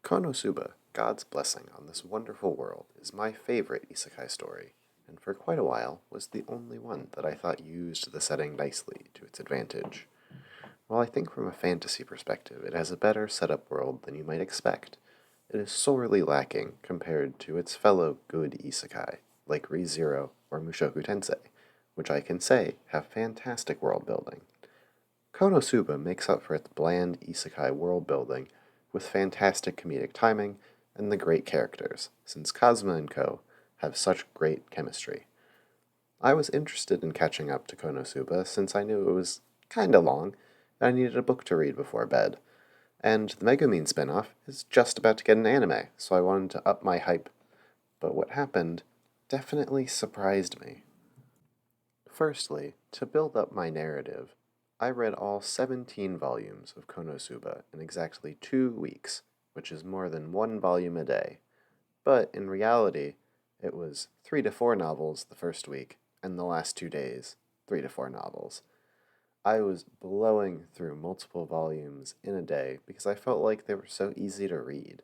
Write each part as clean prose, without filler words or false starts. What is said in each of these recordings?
Konosuba, God's Blessing on This Wonderful World, is my favorite isekai story, and for quite a while was the only one that I thought used the setting nicely to its advantage. While I think from a fantasy perspective it has a better set-up world than you might expect, it is sorely lacking compared to its fellow good isekai, like Re:Zero or Mushoku Tensei, which I can say have fantastic world building. Konosuba makes up for its bland isekai world building with fantastic comedic timing and the great characters, since Kazuma and Co. have such great chemistry. I was interested in catching up to Konosuba since I knew it was kinda long and I needed a book to read before bed, and the Megumin spin-off is just about to get an anime, so I wanted to up my hype. But what happened definitely surprised me. Firstly, to build up my narrative, I read all 17 volumes of Konosuba in exactly 2 weeks, which is more than 1 volume a day. But in reality, it was 3 to 4 novels the first week, and the last 2 days, 3 to 4 novels. I was blowing through multiple volumes in a day because I felt like they were so easy to read.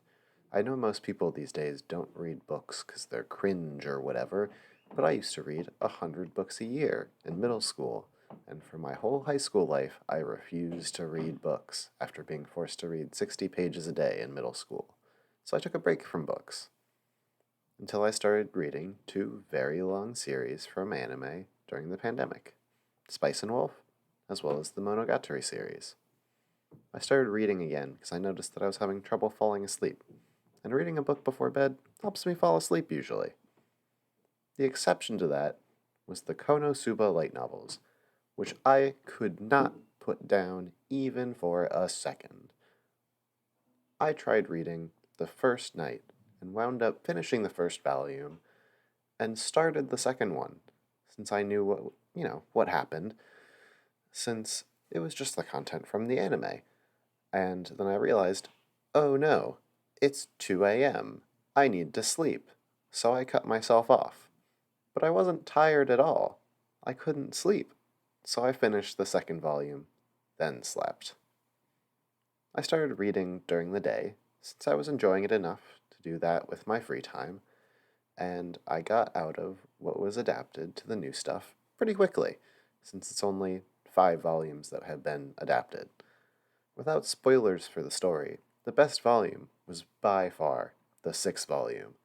I know most people these days don't read books because they're cringe or whatever, but I used to read 100 books a year in middle school, and for my whole high school life, I refused to read books after being forced to read 60 pages a day in middle school. So I took a break from books until I started reading 2 very long series from anime during the pandemic, Spice and Wolf, as well as the Monogatari series. I started reading again because I noticed that I was having trouble falling asleep, and reading a book before bed helps me fall asleep usually. The exception to that was the Konosuba Light Novels, which I could not put down even for a second. I tried reading the first night and wound up finishing the first volume and started the second one since I knew what happened, since it was just the content from the anime. And then I realized, oh no, it's 2 a.m. I need to sleep. So I cut myself off. But I wasn't tired at all. I couldn't sleep. So I finished the second volume, then slept. I started reading during the day, since I was enjoying it enough to do that with my free time, and I got out of what was adapted to the new stuff pretty quickly, since it's only 5 volumes that have been adapted. Without spoilers for the story, the best volume was by far the 6th volume.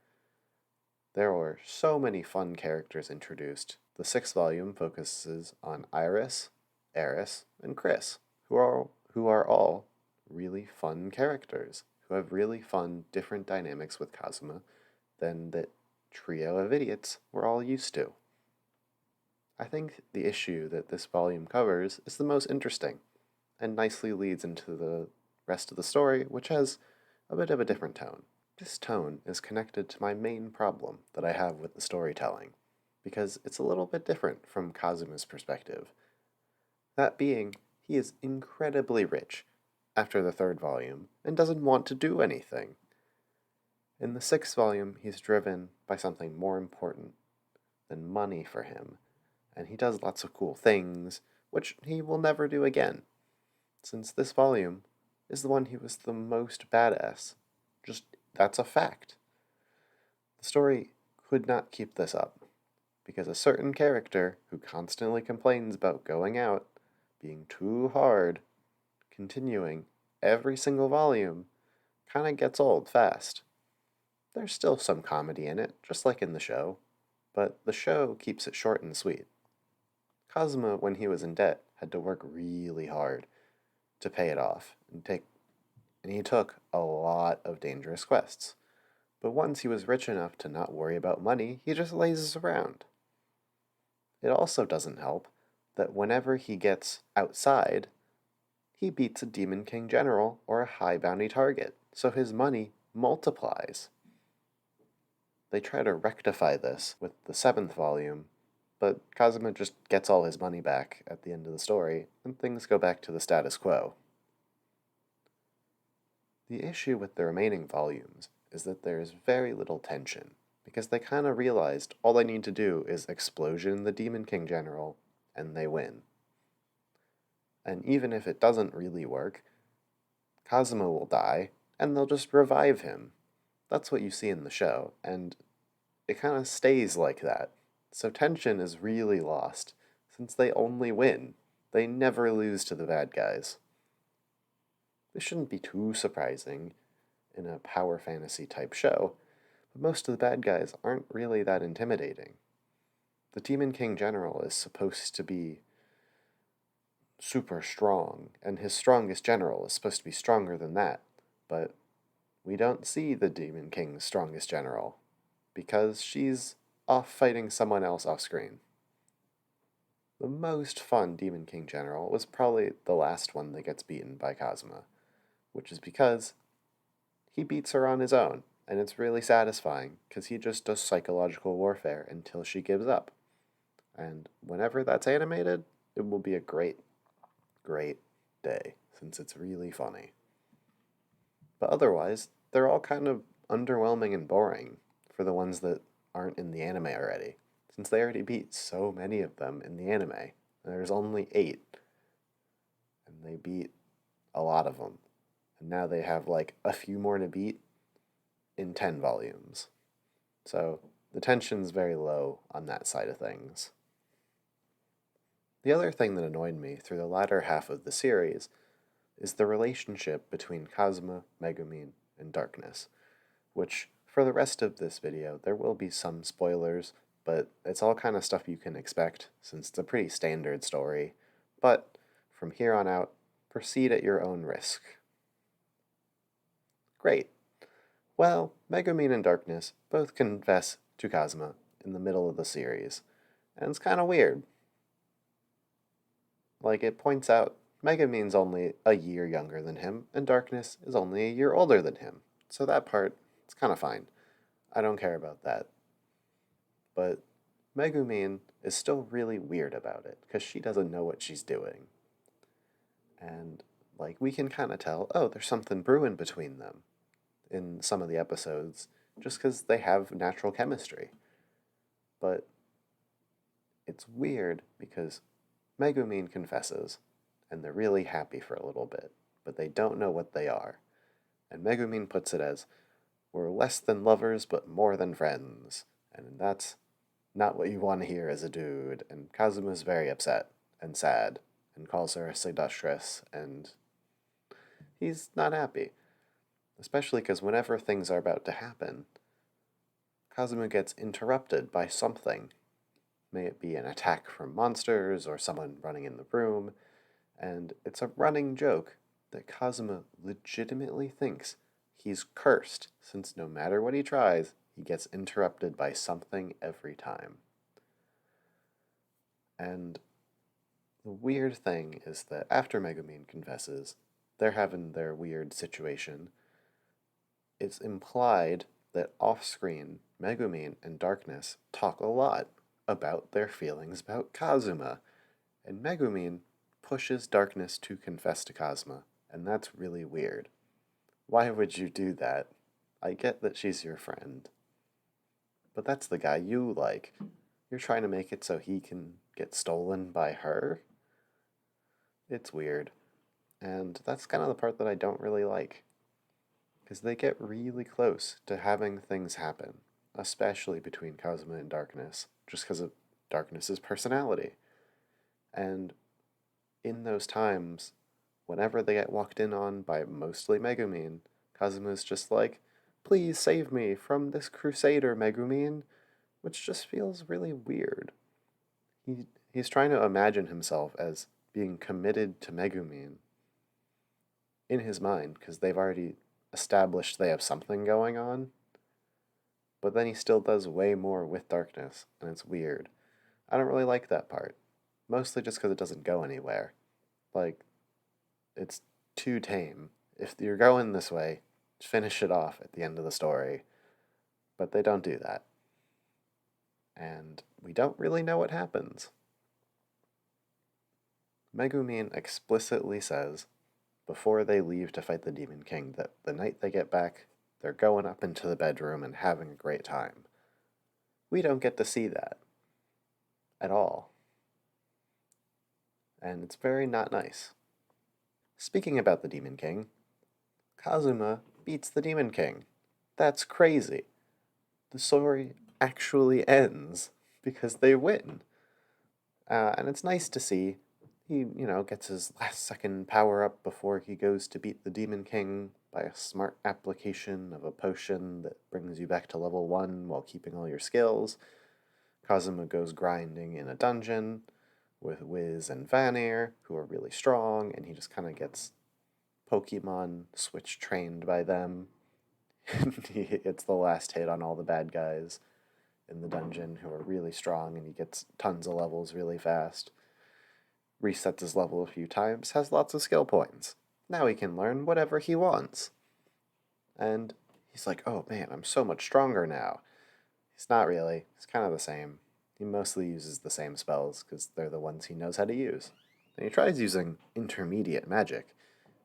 There were so many fun characters introduced. The 6th volume focuses on Iris, Eris, and Chris, who are all really fun characters, who have really fun different dynamics with Kazuma than that trio of idiots we're all used to. I think the issue that this volume covers is the most interesting, and nicely leads into the rest of the story, which has a bit of a different tone. This tone is connected to my main problem that I have with the storytelling, because it's a little bit different from Kazuma's perspective. That being, he is incredibly rich after the 3rd volume and doesn't want to do anything. In the 6th volume, he's driven by something more important than money for him, and he does lots of cool things, which he will never do again, since this volume is the one he was the most badass. Just, that's a fact. The story could not keep this up, because a certain character who constantly complains about going out, being too hard, continuing every single volume, kinda gets old fast. There's still some comedy in it, just like in the show, but the show keeps it short and sweet. Kazuma, when he was in debt, had to work really hard to pay it off, and he took a lot of dangerous quests. But once he was rich enough to not worry about money, he just lazes around. It also doesn't help that whenever he gets outside, he beats a Demon King general or a high bounty target, so his money multiplies. They try to rectify this with the 7th volume, but Kazuma just gets all his money back at the end of the story, and things go back to the status quo. The issue with the remaining volumes is that there is very little tension, because they kind of realized all they need to do is explosion the Demon King General, and they win. And even if it doesn't really work, Kazuma will die, and they'll just revive him. That's what you see in the show, and it kind of stays like that. So tension is really lost, since they only win. They never lose to the bad guys. This shouldn't be too surprising in a power fantasy type show, but most of the bad guys aren't really that intimidating. The Demon King General is supposed to be super strong, and his strongest general is supposed to be stronger than that, but we don't see the Demon King's strongest general, because she's off fighting someone else off screen. The most fun Demon King General was probably the last one that gets beaten by Kazuma, which is because he beats her on his own, and it's really satisfying because he just does psychological warfare until she gives up. And whenever that's animated, it will be a great, great day, since it's really funny. But otherwise, they're all kind of underwhelming and boring for the ones that aren't in the anime already, since they already beat so many of them in the anime. There's only 8, and they beat a lot of them. And now they have like a few more to beat in 10 volumes. So the tension's very low on that side of things. The other thing that annoyed me through the latter half of the series is the relationship between Kazuma, Megumin, and Darkness, which for the rest of this video there will be some spoilers, but it's all kind of stuff you can expect since it's a pretty standard story. But from here on out, proceed at your own risk. Great. Well, Megumin and Darkness both confess to Kazuma in the middle of the series, and it's kind of weird. Like, it points out Megumin's only a year younger than him, and Darkness is only a year older than him, so that part, it's kind of fine. I don't care about that. But Megumin is still really weird about it, because she doesn't know what she's doing. And, like, we can kind of tell, oh, there's something brewing between them in some of the episodes, just because they have natural chemistry. But it's weird because Megumin confesses, and they're really happy for a little bit, but they don't know what they are. And Megumin puts it as, we're less than lovers, but more than friends. And that's not what you want to hear as a dude. And Kazuma's very upset and sad, and calls her a seductress, and he's not happy. Especially because whenever things are about to happen, Kazuma gets interrupted by something. May it be an attack from monsters or someone running in the room, and it's a running joke that Kazuma legitimately thinks he's cursed, since no matter what he tries, he gets interrupted by something every time. And the weird thing is that after Megumin confesses, they're having their weird situation. It's implied that off-screen, Megumin and Darkness talk a lot about their feelings about Kazuma, and Megumin pushes Darkness to confess to Kazuma, and that's really weird. Why would you do that? I get that she's your friend, but that's the guy you like. You're trying to make it so he can get stolen by her? It's weird, and that's kind of the part that I don't really like, because they get really close to having things happen, especially between Kazuma and Darkness, just because of Darkness's personality. And in those times, whenever they get walked in on by mostly Megumin, Kazuma's just like, please save me from this crusader, Megumin, which just feels really weird. He's trying to imagine himself as being committed to Megumin in his mind, because they've already established they have something going on, but then he still does way more with Darkness, and it's weird. I don't really like that part, mostly just because it doesn't go anywhere. Like, it's too tame. If you're going this way, finish it off at the end of the story, but they don't do that. And we don't really know what happens. Megumin explicitly says before they leave to fight the Demon King that the night they get back, they're going up into the bedroom and having a great time. We don't get to see that at all. And it's very not nice. Speaking about the Demon King, Kazuma beats the Demon King. That's crazy. The story actually ends because they win. And it's nice to see he, gets his last second power up before he goes to beat the Demon King by a smart application of a potion that brings you back to level 1 while keeping all your skills. Kazuma goes grinding in a dungeon with Wiz and Vanir, who are really strong, and he just kind of gets Pokemon switch trained by them. He hits the last hit on all the bad guys in the dungeon who are really strong, and he gets tons of levels really fast. Resets his level a few times, has lots of skill points. Now he can learn whatever he wants. And he's like, oh man, I'm so much stronger now. He's not really. He's kind of the same. He mostly uses the same spells because they're the ones he knows how to use. And he tries using intermediate magic,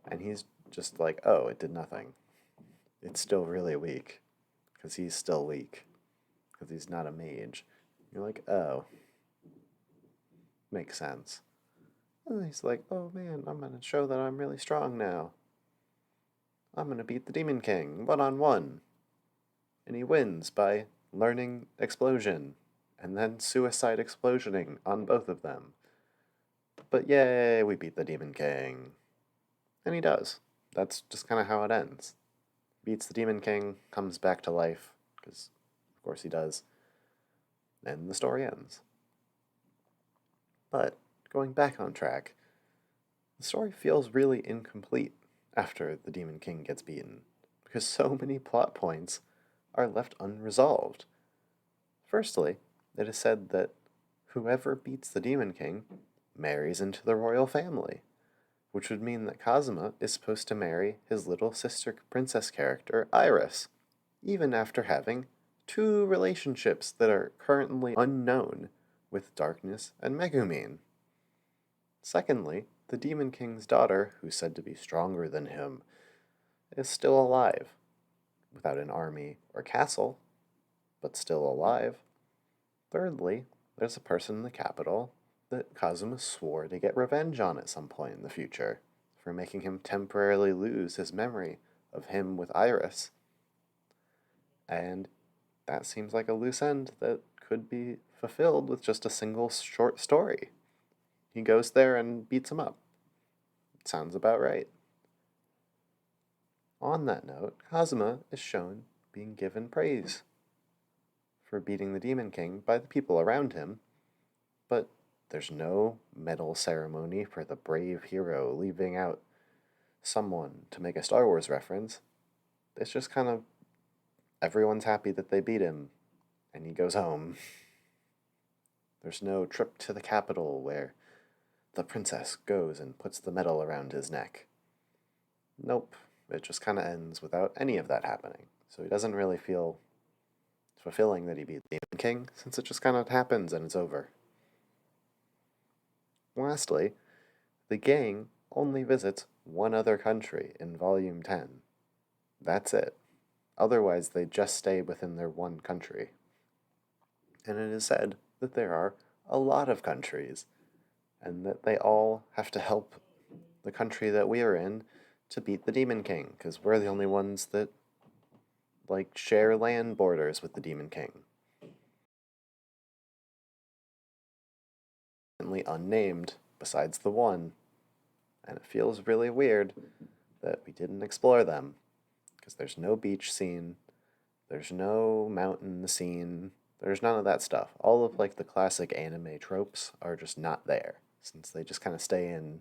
and he's just like, oh, it did nothing. It's still really weak because he's still weak because he's not a mage. You're like, oh, makes sense. And he's like, oh man, I'm going to show that I'm really strong now. I'm going to beat the Demon King one-on-one. And he wins by learning explosion and then suicide explosioning on both of them. But yay, we beat the Demon King. And he does. That's just kind of how it ends. Beats the Demon King, comes back to life, because of course he does. And the story ends. But going back on track, the story feels really incomplete after the Demon King gets beaten, because so many plot points are left unresolved. Firstly, it is said that whoever beats the Demon King marries into the royal family, which would mean that Kazuma is supposed to marry his little sister princess character, Iris, even after having 2 relationships that are currently unknown with Darkness and Megumin. Secondly, the Demon King's daughter, who's said to be stronger than him, is still alive, without an army or castle, but still alive. Thirdly, there's a person in the capital that Kazuma swore to get revenge on at some point in the future for making him temporarily lose his memory of him with Iris. And that seems like a loose end that could be fulfilled with just a single short story. He goes there and beats him up. Sounds about right. On that note, Kazuma is shown being given praise for beating the Demon King by the people around him, but there's no medal ceremony for the brave hero, leaving out someone to make a Star Wars reference. It's just kind of everyone's happy that they beat him, and he goes home. There's no trip to the capital where the princess goes and puts the medal around his neck. Nope, it just kind of ends without any of that happening. So he doesn't really feel fulfilling that he beat the Demon King, since it just kind of happens and it's over. Lastly, the gang only visits one other country in Volume 10. That's it. Otherwise, they just stay within their one country. And it is said that there are a lot of countries, and that they all have to help the country that we are in to beat the Demon King, because we're the only ones that, share land borders with the Demon King. Unnamed, besides the one, and it feels really weird that we didn't explore them, because there's no beach scene, there's no mountain scene, there's none of that stuff. All of the classic anime tropes are just not there, since they just kind of stay in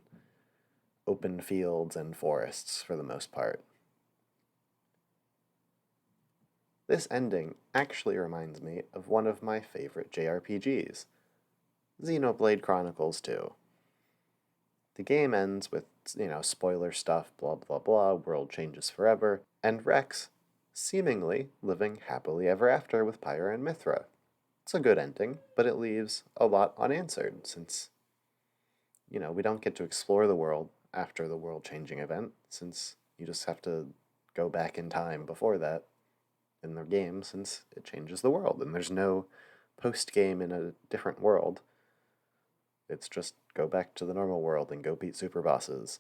open fields and forests for the most part. This ending actually reminds me of one of my favorite JRPGs, Xenoblade Chronicles 2. The game ends with, spoiler stuff, blah blah blah, world changes forever, and Rex seemingly living happily ever after with Pyra and Mithra. It's a good ending, but it leaves a lot unanswered, since, we don't get to explore the world after the world-changing event, since you just have to go back in time before that in the game, since it changes the world, and there's no post-game in a different world. It's just go back to the normal world and go beat super bosses.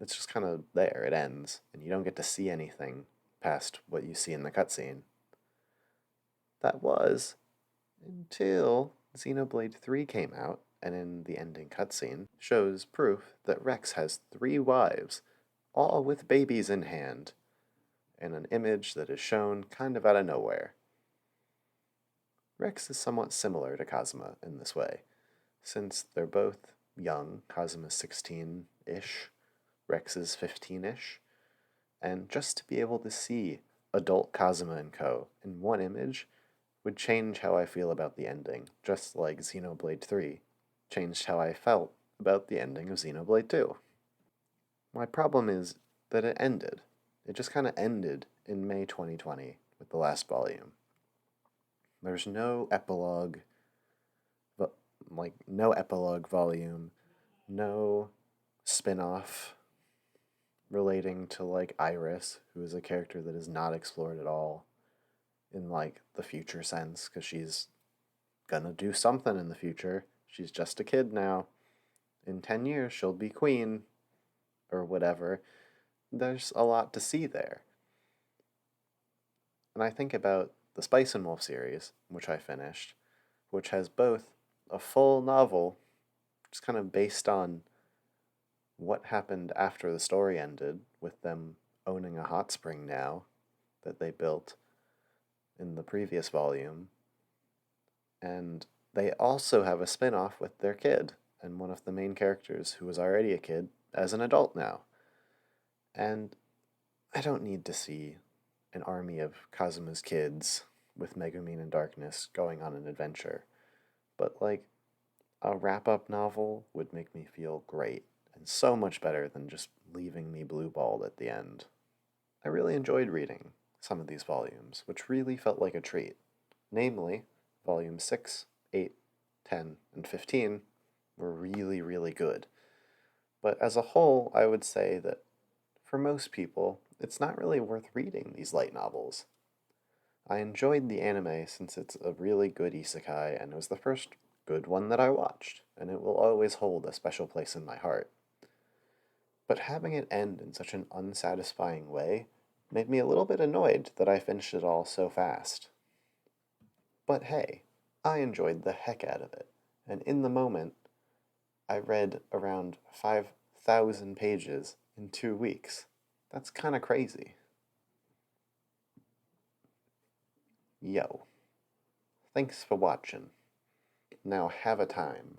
It's just kind of there, it ends, and you don't get to see anything past what you see in the cutscene. That was until Xenoblade 3 came out, and in the ending cutscene shows proof that Rex has 3 wives, all with babies in hand, in an image that is shown kind of out of nowhere. Rex is somewhat similar to Kazuma in this way, since they're both young. Kazuma's 16-ish, Rex is 15-ish, and just to be able to see adult Kazuma and Co. in one image would change how I feel about the ending, just like Xenoblade 3 changed how I felt about the ending of Xenoblade 2. My problem is that it ended. It just kind of ended in May 2020 with the last volume. There's no epilogue, no epilogue volume, no spin-off relating to like Iris, who is a character that is not explored at all in like the future sense, because she's gonna do something in the future. She's just a kid now. In 10 years, she'll be queen, or whatever. There's a lot to see there. And I think about the Spice and Wolf series, which I finished, which has both a full novel, just kind of based on what happened after the story ended, with them owning a hot spring now that they built in the previous volume. And they also have a spin-off with their kid, and one of the main characters, who was already a kid, as an adult now. And I don't need to see an army of Kazuma's kids with Megumin and Darkness going on an adventure. But, like, a wrap-up novel would make me feel great, and so much better than just leaving me blue-balled at the end. I really enjoyed reading some of these volumes, which really felt like a treat. Namely, volumes 6, 8, 10, and 15 were really, really good. But as a whole, I would say that for most people, it's not really worth reading these light novels. I enjoyed the anime since it's a really good isekai, and it was the first good one that I watched, and it will always hold a special place in my heart. But having it end in such an unsatisfying way made me a little bit annoyed that I finished it all so fast. But hey, I enjoyed the heck out of it, and in the moment, I read around 5,000 pages in 2 weeks. That's kinda crazy. Yo, thanks for watching. Now have a time.